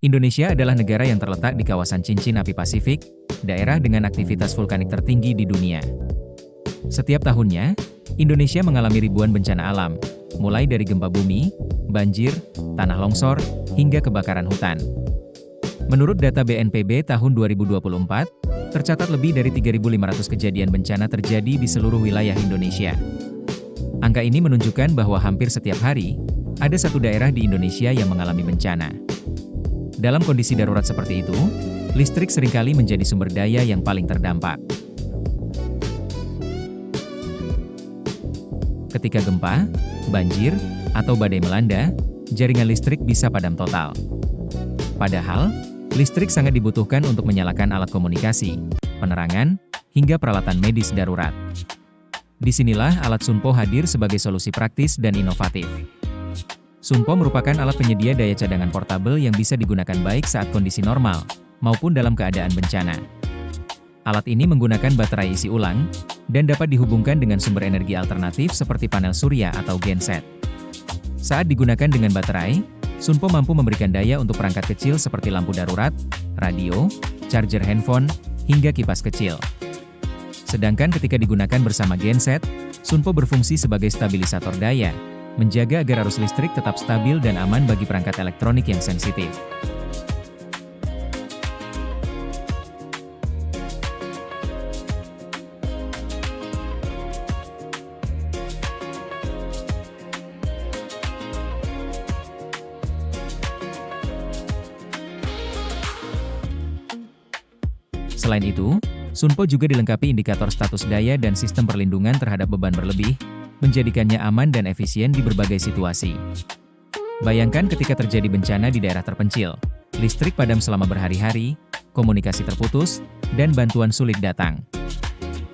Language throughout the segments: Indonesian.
Indonesia adalah negara yang terletak di kawasan cincin api Pasifik, daerah dengan aktivitas vulkanik tertinggi di dunia. Setiap tahunnya, Indonesia mengalami ribuan bencana alam, mulai dari gempa bumi, banjir, tanah longsor, hingga kebakaran hutan. Menurut data BNPB tahun 2024, tercatat lebih dari 3.500 kejadian bencana terjadi di seluruh wilayah Indonesia. Angka ini menunjukkan bahwa hampir setiap hari, ada satu daerah di Indonesia yang mengalami bencana. Dalam kondisi darurat seperti itu, listrik seringkali menjadi sumber daya yang paling terdampak. Ketika gempa, banjir, atau badai melanda, jaringan listrik bisa padam total. Padahal, listrik sangat dibutuhkan untuk menyalakan alat komunikasi, penerangan, hingga peralatan medis darurat. Disinilah alat Sunpo hadir sebagai solusi praktis dan inovatif. Sunpo merupakan alat penyedia daya cadangan portabel yang bisa digunakan baik saat kondisi normal, maupun dalam keadaan bencana. Alat ini menggunakan baterai isi ulang, dan dapat dihubungkan dengan sumber energi alternatif seperti panel surya atau genset. Saat digunakan dengan baterai, Sunpo mampu memberikan daya untuk perangkat kecil seperti lampu darurat, radio, charger handphone, hingga kipas kecil. Sedangkan ketika digunakan bersama genset, Sunpo berfungsi sebagai stabilisator daya, menjaga agar arus listrik tetap stabil dan aman bagi perangkat elektronik yang sensitif. Selain itu, Sunpo juga dilengkapi indikator status daya dan sistem perlindungan terhadap beban berlebih, menjadikannya aman dan efisien di berbagai situasi. Bayangkan ketika terjadi bencana di daerah terpencil, listrik padam selama berhari-hari, komunikasi terputus, dan bantuan sulit datang.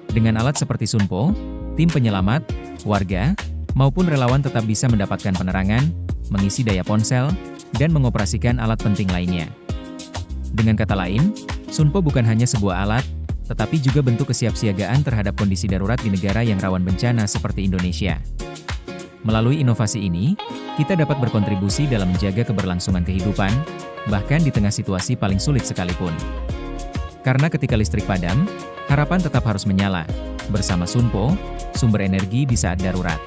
Dengan alat seperti Sunpo, tim penyelamat, warga, maupun relawan tetap bisa mendapatkan penerangan, mengisi daya ponsel, dan mengoperasikan alat penting lainnya. Dengan kata lain, Sunpo bukan hanya sebuah alat, tetapi juga bentuk kesiapsiagaan terhadap kondisi darurat di negara yang rawan bencana seperti Indonesia. Melalui inovasi ini, kita dapat berkontribusi dalam menjaga keberlangsungan kehidupan, bahkan di tengah situasi paling sulit sekalipun. Karena ketika listrik padam, harapan tetap harus menyala. Bersama Sunpo, sumber energi di saat darurat.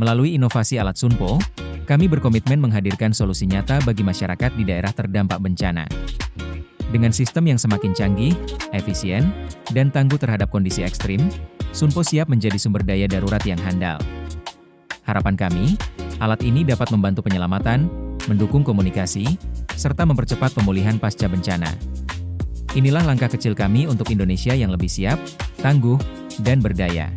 Melalui inovasi alat Sunpo, kami berkomitmen menghadirkan solusi nyata bagi masyarakat di daerah terdampak bencana. Dengan sistem yang semakin canggih, efisien, dan tangguh terhadap kondisi ekstrim, Sunpo siap menjadi sumber daya darurat yang handal. Harapan kami, alat ini dapat membantu penyelamatan, mendukung komunikasi, serta mempercepat pemulihan pasca bencana. Inilah langkah kecil kami untuk Indonesia yang lebih siap, tangguh, dan berdaya.